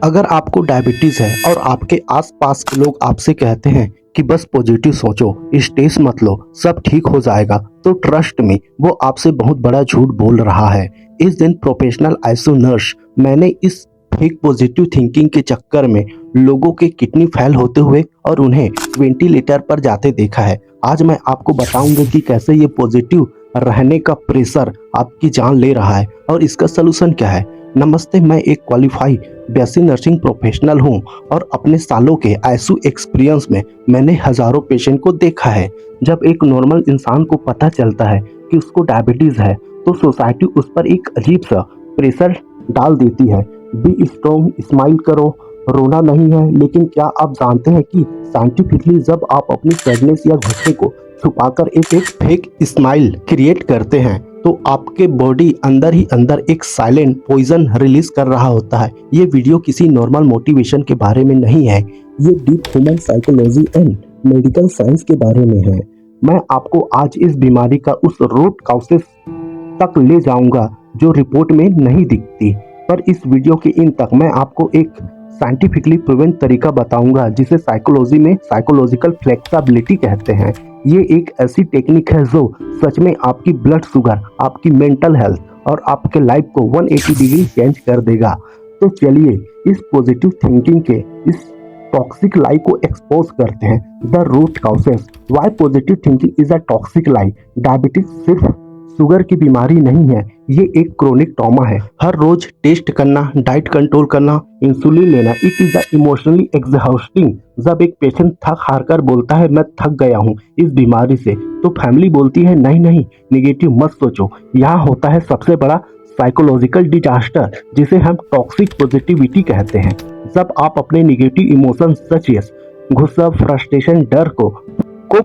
अगर आपको डायबिटीज है और आपके आसपास के लोग आपसे कहते हैं कि बस पॉजिटिव सोचो, स्ट्रेस मत लो, सब ठीक हो जाएगा, तो ट्रस्ट में वो आपसे बहुत बड़ा झूठ बोल रहा है। इस दिन प्रोफेशनल आईसीयू नर्स मैंने इस फेक पॉजिटिव थिंकिंग के चक्कर में लोगों के किडनी फेल होते हुए और उन्हें वेंटिलेटर पर जाते देखा है। आज मैं आपको बताऊंगा कि कैसे ये पॉजिटिव रहने का प्रेशर आपकी जान ले रहा है और इसका सलूशन क्या है। नमस्ते, मैं एक क्वालिफाइड बीएससी नर्सिंग प्रोफेशनल हूं और अपने सालों के आईसीयू एक्सपीरियंस में मैंने हजारों पेशेंट को देखा है। जब एक नॉर्मल इंसान को पता चलता है कि उसको डायबिटीज है तो सोसाइटी उस पर एक अजीब सा प्रेशर डाल देती है। बी स्ट्रॉन्ग, स्माइल करो, रोना नहीं है। लेकिन क्या आप जानते हैं कि साइंटिफिकली जब आप अपनी सैडनेस या गुस्से को छुपाकर एक फेक स्माइल क्रिएट करते हैं तो आपके बॉडी अंदर ही अंदर एक साइलेंट पॉइजन रिलीज कर रहा होता है। ये वीडियो किसी नॉर्मल मोटिवेशन के बारे में नहीं है, ये deep human psychology and medical science के बारे में है। मैं आपको आज इस बीमारी का उस रूट कॉजेस तक ले जाऊंगा जो रिपोर्ट में नहीं दिखती, पर इस वीडियो के इन तक मैं आपको एक साइंटिफिकली प्रूवन तरीका बताऊंगा जिसे साइकोलॉजी में साइकोलॉजिकल फ्लेक्सिबिलिटी कहते हैं। ये एक ऐसी टेक्निक है जो सच में आपकी ब्लड शुगर, आपकी मेंटल हेल्थ और आपके लाइफ को 180 डिग्री चेंज कर देगा। तो चलिए इस पॉजिटिव थिंकिंग के इस टॉक्सिक लाई को एक्सपोज करते हैं। The root causes why positive thinking is a toxic lie. Diabetes सिर्फ शुगर की बीमारी नहीं है, ये एक क्रोनिक ट्रॉमा है। हर रोज टेस्ट करना, डाइट कंट्रोल करना, इंसुलिन लेना, इट इज इमोशनली एग्जॉस्टिंग। जब एक पेशेंट थक हार कर बोलता है मैं थक गया हूँ इस बीमारी से, तो फैमिली बोलती है नहीं नहीं, नेगेटिव मत सोचो। यहाँ होता है सबसे बड़ा साइकोलॉजिकल डिजास्टर जिसे हम टॉक्सिक पॉजिटिविटी कहते हैं। जब आप अपने नेगेटिव इमोशन सच एस गुस्सा, फ्रस्ट्रेशन, डर को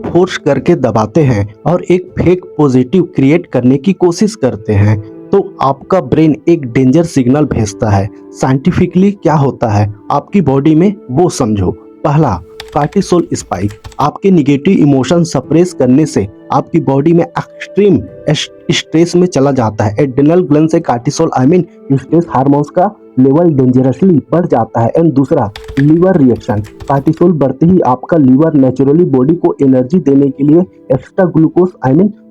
फोर्स करके दबाते हैं और एक फेक पॉजिटिव क्रिएट करने की कोशिश करते हैं तो आपका ब्रेन एक डेंजर सिग्नल भेजता है। साइंटिफिकली क्या होता है आपकी बॉडी में वो समझो। पहला, कार्टिसोल स्पाइक। आपके निगेटिव इमोशन सप्रेस करने से आपकी बॉडी में एक्सट्रीम स्ट्रेस में चला जाता है। एड्रेनल ग्लैंड से कार्टिसोल स्ट्रेस हार्मोन्स का लेवल डेंजरसली बढ़ जाता है। एंड दूसरा, लीवर रिएक्शन। कार्टिसोल बढ़ते ही आपका लीवर नेचुरली बॉडी को एनर्जी देने के लिए एक्स्ट्रा ग्लूकोज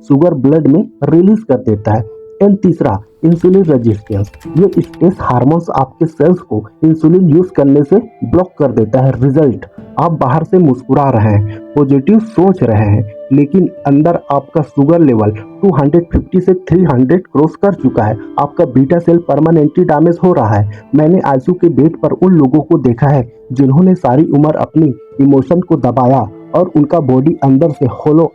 शुगर ब्लड में रिलीज कर देता है। एंड तीसरा, इंसुलिन रेजिस्टेंस। ये स्ट्रेस हार्मोन्स आपके सेल्स को इंसुलिन यूज करने से ब्लॉक कर देता है। रिजल्ट, आप बाहर से मुस्कुरा रहे हैं, पॉजिटिव सोच रहे हैं, लेकिन अंदर आपका शुगर लेवल 250 से 300 क्रॉस कर चुका है। आपका बीटा सेल परमानेंटली डैमेज हो रहा है। मैंने आईसीयू के बेड पर उन लोगों को देखा है जिन्होंने सारी उम्र अपनी इमोशन को दबाया और उनका बॉडी अंदर से होलो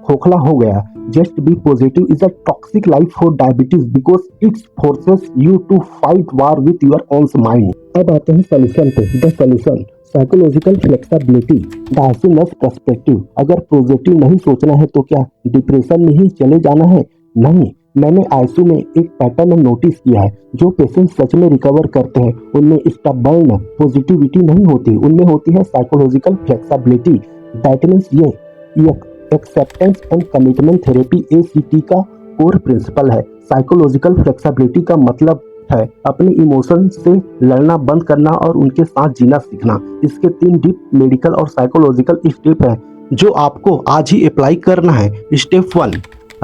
खोखला हो गया। Just be positive is a toxic life for diabetes because it's forces you to fight war with your own mind. अब आते हैं सॉल्यूशन पे। The solution, psychological flexibility, the ICU perspective. अगर पॉजिटिव नहीं सोचना है तो क्या डिप्रेशन में ही चले जाना है? नहीं। मैंने आईसीयू में एक पैटर्न नोटिस किया है। जो पेशेंट सच में रिकवर करते हैं उनमें स्टबर्न पॉजिटिविटी नहीं होती, उनमें होती है साइकोलॉजिकल फ्लेक्सिबिलिटी। दैट मींस ये acceptance and commitment therapy ACT का कोर प्रिंसिपल है। साइकोलॉजिकल फ्लेक्सिबिलिटी का मतलब है अपने इमोशन से लड़ना बंद करना और उनके साथ जीना सीखना। इसके 3 डीप मेडिकल और साइकोलॉजिकल स्टेप हैं जो आपको आज ही अप्लाई करना है। Step 1,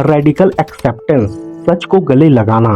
radical acceptance. सच को गले लगाना।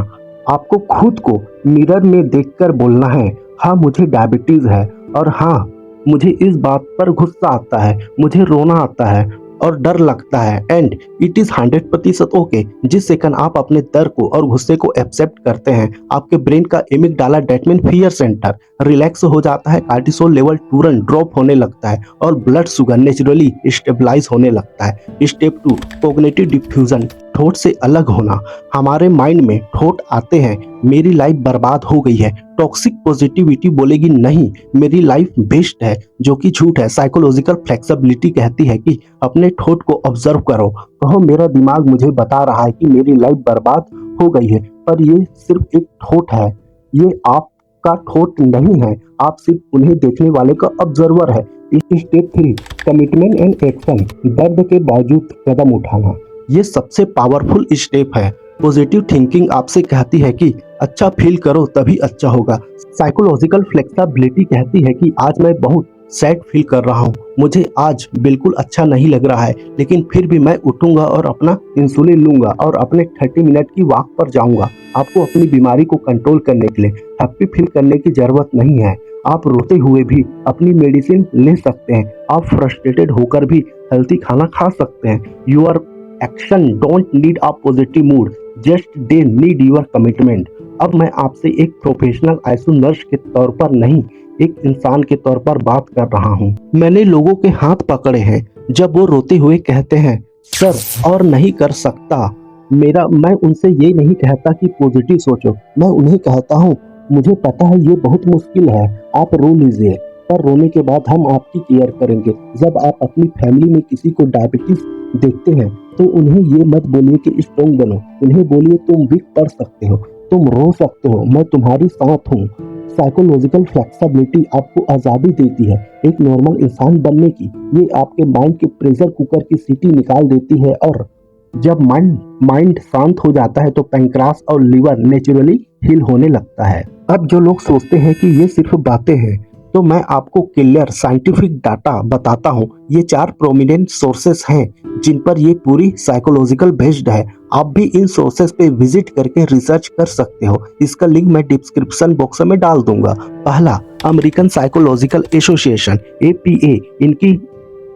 आपको खुद को मिरर में देखकर बोलना है, हाँ मुझे डायबिटीज है और हाँ मुझे इस बात पर गुस्सा आता है, मुझे रोना आता है और डर लगता है। And it is 100% okay. जिस सेकंड आप अपने डर को और गुस्से को एक्सेप्ट करते हैं आपके ब्रेन का amygdala, that mean fear centre, relax हो जाता है। कार्टिसोल लेवल तुरंत ड्रॉप होने लगता है और ब्लड शुगर नेचुरली स्टेबलाइज होने लगता है। Step 2, cognitive diffusion. थॉट से अलग होना। हमारे माइंड में थॉट आते हैं मेरी लाइफ बर्बाद हो गई है। टॉक्सिक पॉजिटिविटी बोलेगी नहीं मेरी लाइफ बेस्ट है, जो कि झूठ है। साइकोलॉजिकल फ्लेक्सिबिलिटी कहती है कि अपने थॉट को ऑब्जर्व करो। कहो मेरा दिमाग मुझे बता रहा है कि मेरी लाइफ बर्बाद हो गई है, पर ये सिर्फ एक थॉट है, ये आपका थॉट नहीं है, आप सिर्फ उन्हें देखने वाले का ऑब्जर्वर है। Step 3, commitment and action. दर्द के बावजूद कदम उठाना। ये सबसे पावरफुल स्टेप है। पॉजिटिव थिंकिंग आपसे कहती है कि अच्छा फील करो तभी अच्छा होगा। साइकोलॉजिकल फ्लेक्सिबिलिटी कहती है कि आज मैं बहुत सैड फील कर रहा हूँ, मुझे आज बिल्कुल अच्छा नहीं लग रहा है, लेकिन फिर भी मैं उठूंगा और अपना इंसुलिन लूंगा और अपने 30 मिनट की वॉक पर जाऊंगा। आपको अपनी बीमारी को कंट्रोल करने के लिए हैप्पी फील करने की जरूरत नहीं है। आप रोते हुए भी अपनी मेडिसिन ले सकते हैं। आप फ्रस्ट्रेटेड होकर भी हेल्थी खाना खा सकते हैं। Your action don't need a positive mood, just they need your commitment. अब मैं आपसे एक प्रोफेशनल आईसीयू नर्स के तौर पर नहीं, एक इंसान के तौर पर बात कर रहा हूँ। मैंने लोगों के हाथ पकड़े हैं जब वो रोते हुए कहते हैं सर और नहीं कर सकता। मैं उनसे ये नहीं कहता कि पॉजिटिव सोचो, मैं उन्हें कहता हूँ मुझे पता है ये बहुत मुश्किल है, आप रो लीजिए, पर रोने के बाद हम आपकी केयर करेंगे। जब आप अपनी फैमिली में किसी को डायबिटीज देखते हैं तो उन्हें ये मत बोलिए कि स्ट्रॉन्ग बनो, उन्हें बोलिए तुम वीक पड़ सकते हो, तुम रो सकते हो, मैं तुम्हारी साथ हूँ। साइकोलॉजिकल फ्लेक्सिबिलिटी आपको आज़ादी देती है एक नॉर्मल इंसान बनने की। ये आपके माइंड के प्रेशर कुकर की सीटी निकाल देती है, और जब माइंड शांत हो जाता है तो पैंक्रास और लीवर नेचुरली हील होने लगता है। अब जो लोग सोचते हैं कि ये सिर्फ बातें हैं, तो मैं आपको क्लियर साइंटिफिक डाटा बताता हूँ। ये 4 प्रोमिनेंट सोर्सेस हैं जिन पर ये पूरी साइकोलॉजिकल बेस्ड है। आप भी इन सोर्सेस पे विजिट करके रिसर्च कर सकते हो। इसका लिंक मैं डिस्क्रिप्शन बॉक्स में डाल दूंगा। पहला, अमेरिकन साइकोलॉजिकल एसोसिएशन APA। इनकी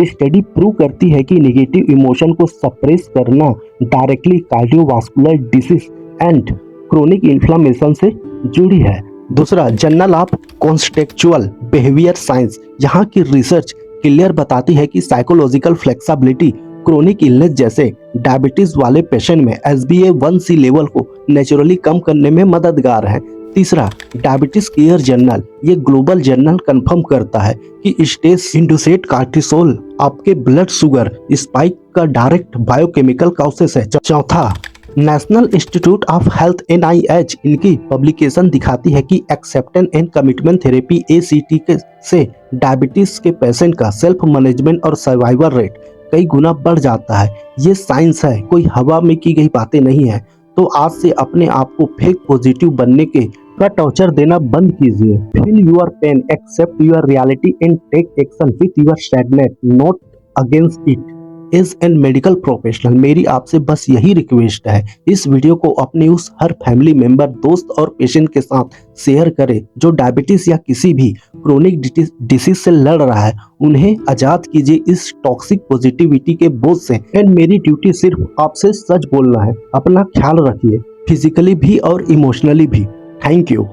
स्टडी प्रूव करती है कि नेगेटिव इमोशन को सप्रेस करना directly cardiovascular disease and chronic inflammation से जुड़ी है। दूसरा, journal of contextual behaviour science. यहाँ की रिसर्च क्लियर बताती है कि साइकोलॉजिकल फ्लेक्सिबिलिटी क्रोनिक इलनेस जैसे डायबिटीज वाले पेशेंट में HbA1c लेवल को नेचुरली कम करने में मददगार है। तीसरा, डायबिटीज केयर जर्नल। ये ग्लोबल जर्नल कंफर्म करता है कि स्ट्रेस इंड्यूस्ड कार्टिसोल आपके ब्लड शुगर स्पाइक का डायरेक्ट बायोकेमिकल कॉजेस है। चौथा, national institute of health NIH। इनकी पब्लिकेशन दिखाती है कि acceptance and commitment therapy ACT से डायबिटीज के पेशेंट का सेल्फ मैनेजमेंट और सर्वाइवल रेट कई गुना बढ़ जाता है। ये साइंस है, कोई हवा में की गई बातें नहीं है। तो आज से अपने आप को फेक पॉजिटिव बनने के का टॉर्चर देना बंद कीजिए। Feel your pain, accept your reality and take action with your sadness, not against it. As an medical professional मेरी आपसे बस यही रिक्वेस्ट है, इस वीडियो को अपने उस हर फैमिली मेंबर, दोस्त और पेशेंट के साथ शेयर करें जो डायबिटीज या किसी भी क्रोनिक डिसीज से लड़ रहा है। उन्हें आजाद कीजिए इस टॉक्सिक पॉजिटिविटी के बोझ से। एंड मेरी ड्यूटी सिर्फ आपसे सच बोलना है। अपना ख्याल रखिए, फिजिकली भी और इमोशनली भी। Thank you.